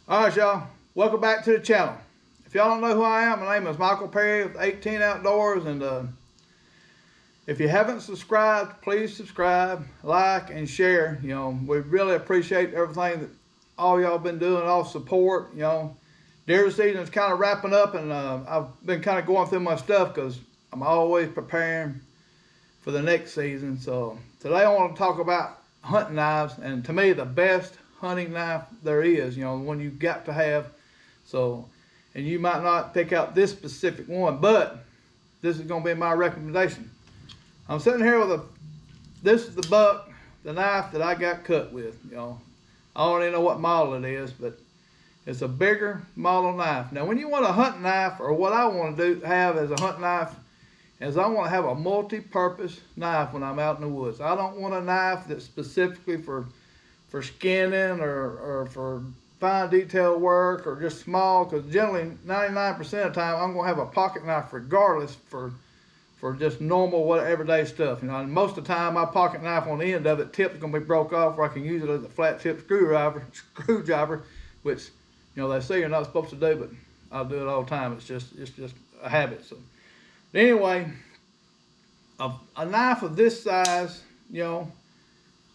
All right, y'all. Welcome back to the channel. If y'all don't know who I am, my name is Michael Perry with 18 Outdoors, and if you haven't subscribed, please subscribe, like, and share. We really appreciate everything that all y'all been doing, all support. Deer season is kind of wrapping up, and I've been kind of going through my stuff because I'm always preparing for the next season. So today I want to talk about hunting knives, and to me the best hunting knife there is, the one you got to have. So, and you might not pick out this specific one, but this is going to be my recommendation. I'm sitting here with this is the buck, the knife that I got cut with. I don't even know what model it is, but it's a bigger model knife. Now, when you want a hunting knife, or what I want to have as a hunting knife, is I want to have a multi-purpose knife when I'm out in the woods. I don't want a knife that's specifically for skinning or for fine detail work or just small, because generally 99% of the time I'm going to have a pocket knife regardless for just normal everyday stuff. And most of the time my pocket knife on the end of it tip's going to be broke off, or I can use it as a flat tip screwdriver, which they say you're not supposed to do, but I'll do it all the time. It's just a habit. So anyway, a knife of this size,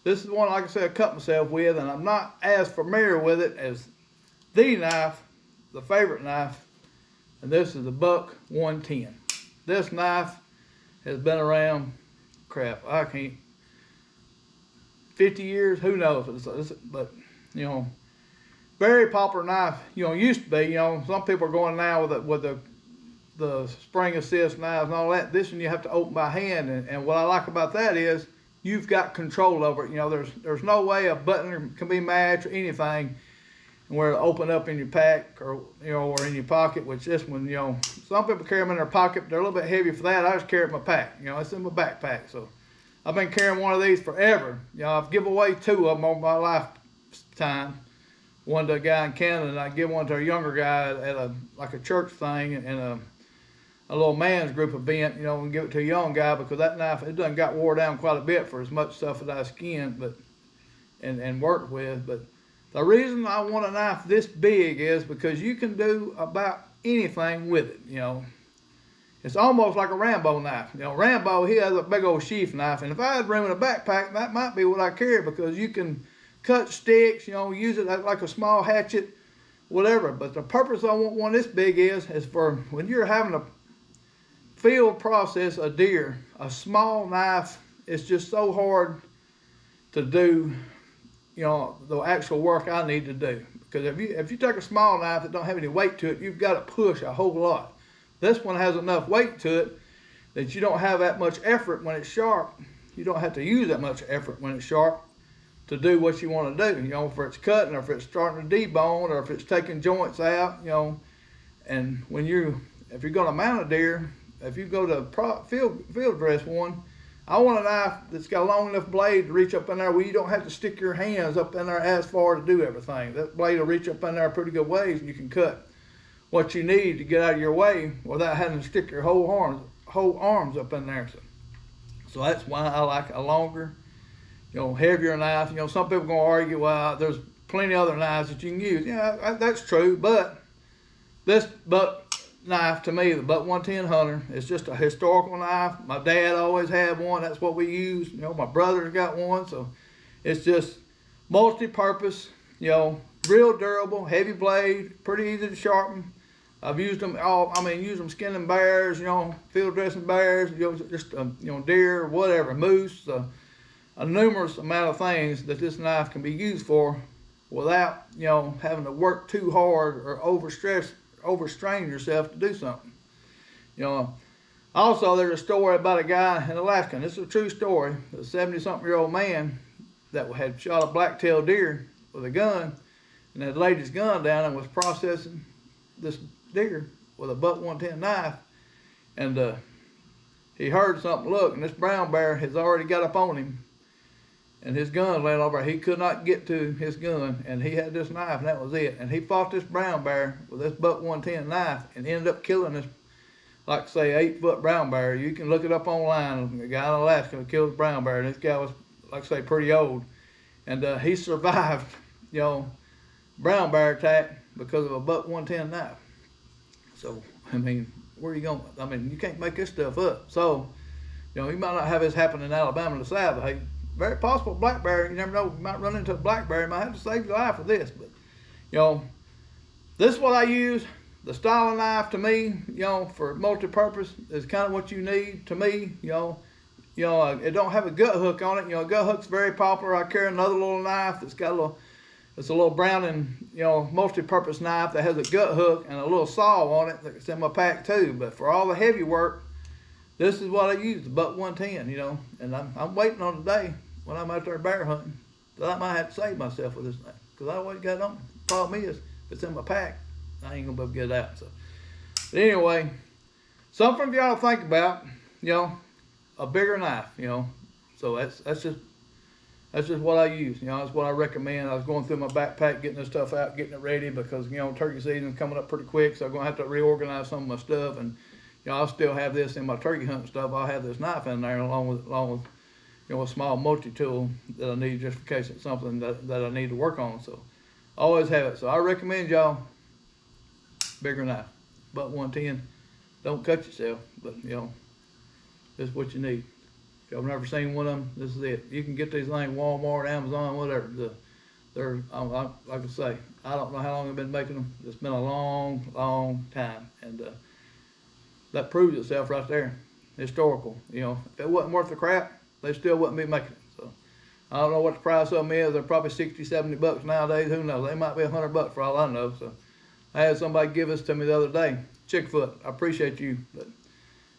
this is one, like I said, I cut myself with, and I'm not as familiar with it as the knife, the favorite knife, and this is the Buck 110. This knife has been around, I can't, 50 years, who knows, but, very popular knife, used to be, some people are going now with the spring assist knives and all that. This one you have to open by hand, and what I like about that is you've got control over it. There's no way a button can be matched or anything where it'll open up in your pack or or in your pocket, which this one, some people carry them in their pocket, but they're a little bit heavy for that. I just carry it in my pack. It's in my backpack. So I've been carrying one of these forever. I've given away 2 of them over my lifetime. One to a guy in Canada, and I give one to a younger guy at a church thing and a little man's group event, and give it to a young guy, because that knife, it done got wore down quite a bit for as much stuff that I skinned and worked with. But the reason I want a knife this big is because you can do about anything with it. It's almost like a Rambo knife. Rambo, he has a big old sheath knife, and if I had room in a backpack, that might be what I carry, because you can cut sticks, use it like a small hatchet, whatever. But the purpose I want one this big is for when you're having a field process a deer. A small knife is just so hard to do, the actual work I need to do. Because if you take a small knife that don't have any weight to it, you've got to push a whole lot. This one has enough weight to it that you don't have that much effort when it's sharp. You don't have to use that much effort when it's sharp to do what you want to do. If it's cutting, or if it's starting to debone, or if it's taking joints out. And if you're going to mount a deer, if you go to field dress one, I want a knife that's got a long enough blade to reach up in there where you don't have to stick your hands up in there as far to do everything. That blade will reach up in there pretty good ways, and you can cut what you need to get out of your way without having to stick your whole arms up in there. So that's why I like a longer, heavier knife. Some people are going to argue, well, there's plenty of other knives that you can use. Yeah, that's true, but this Buck knife, to me, the Buck 110 Hunter, is just a historical knife. My dad always had one. That's what we use. My brother's got one. So it's just multi-purpose, real durable, heavy blade, pretty easy to sharpen. I've used them use them skinning bears, field dressing bears, just deer, whatever, moose, a numerous amount of things that this knife can be used for without, having to work too hard or overstrain yourself to do something. Also, there's a story about a guy in Alaska, and this is a true story. A 70-something-year-old man that had shot a black-tailed deer with a gun, and had laid his gun down and was processing this deer with a Buck 110 knife, and he heard something, and this brown bear has already got up on him, and his gun laying over. He could not get to his gun, and he had this knife, and that was it. And he fought this brown bear with this Buck 110 knife, and ended up killing this, like say, 8-foot brown bear. You can look it up online. A guy in Alaska killed a brown bear, and this guy was, like I say, pretty old, and he survived, brown bear attack because of a buck 110 knife. So, I mean, where are you going? I mean, you can't make this stuff up. So, you know, you might not have this happen in Alabama and the South, but hey, very possible black bear. You never know. You might run into a black bear. You might have to save your life with this. But, you know, this is what I use. The styling knife to me, you know, for multi-purpose is kind of what you need to me. You know, it don't have a gut hook on it. You know, a gut hook's very popular. I carry another little knife that's got a little, it's a little Browning, you know, multi-purpose knife that has a gut hook and a little saw on it that's in my pack too. But for all the heavy work, this is what I use, the buck 110, you know. And I'm waiting on the day when I'm out there bear hunting that I might have to save myself with this thing, because I always got it on. The problem is, if it's in my pack, I ain't gonna be able to get it out. So, but anyway, something for y'all to think about. You know, a bigger knife. You know, so that's just what I use. You know, that's what I recommend. I was going through my backpack, getting this stuff out, getting it ready, because you know turkey season's coming up pretty quick, so I'm gonna have to reorganize some of my stuff. And you know, I'll still have this in my turkey hunting stuff. I'll have this knife in there along with you know, a small multi-tool that I need just in case it's something that I need to work on. So I always have it. So I recommend y'all bigger knife, buck 110. Don't cut yourself, but you know, this is what you need. If y'all never seen one of them, this is it. You can get these things Walmart, Amazon, whatever. They're like I say, I don't know how long I've been making them. It's been a long time, and that proves itself right there. Historical. You know, if it wasn't worth the crap, they still wouldn't be making it. So I don't know what the price of them is. They're probably 60, 70 bucks nowadays. Who knows? They might be $100 for all I know. So I had somebody give this to me the other day. Chickfoot, I appreciate you, but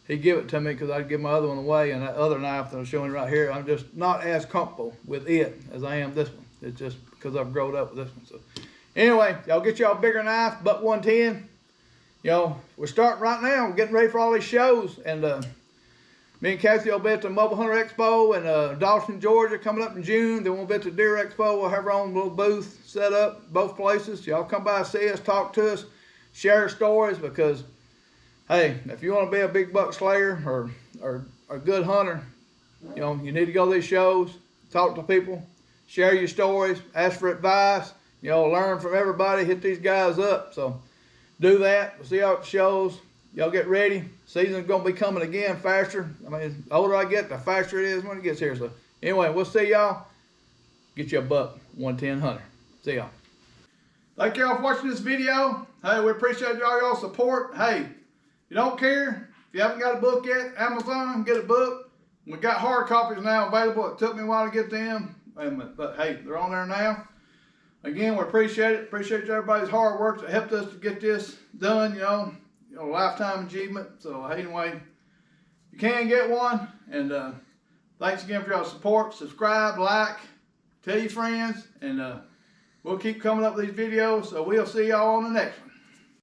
he gave it to me because I'd give my other one away, and that other knife that I'm showing right here, I'm just not as comfortable with it as I am this one. It's just because I've grown up with this one. So anyway, y'all get y'all a bigger knife, buck 110. You know, we're starting right now. We're getting ready for all these shows, and me and Kathy will be at the Mobile Hunter Expo in Dawson, Georgia, coming up in June. Then we'll be at the Deer Expo. We'll have our own little booth set up, both places. Y'all come by, see us, talk to us, share stories, because, hey, if you want to be a big buck slayer or a good hunter, you know, you need to go to these shows, talk to people, share your stories, ask for advice, you know, learn from everybody, hit these guys up. So do that. We'll see y'all at the shows. Y'all get ready. Season's going to be coming again faster. I mean, the older I get, the faster it is when it gets here. So anyway, we'll see y'all. Get you a buck 110 hunter. See y'all. Thank y'all for watching this video. Hey, we appreciate y'all's support. Hey, if you don't care, if you haven't got a book yet, Amazon, get a book. We got hard copies now available. It took me a while to get them, but hey, they're on there now. Again, we appreciate it. Appreciate everybody's hard work that helped us to get this done, you know, lifetime achievement. So anyway, you can get one. And thanks again for your support. Subscribe, like, tell your friends, and we'll keep coming up with these videos. So we'll see y'all on the next one.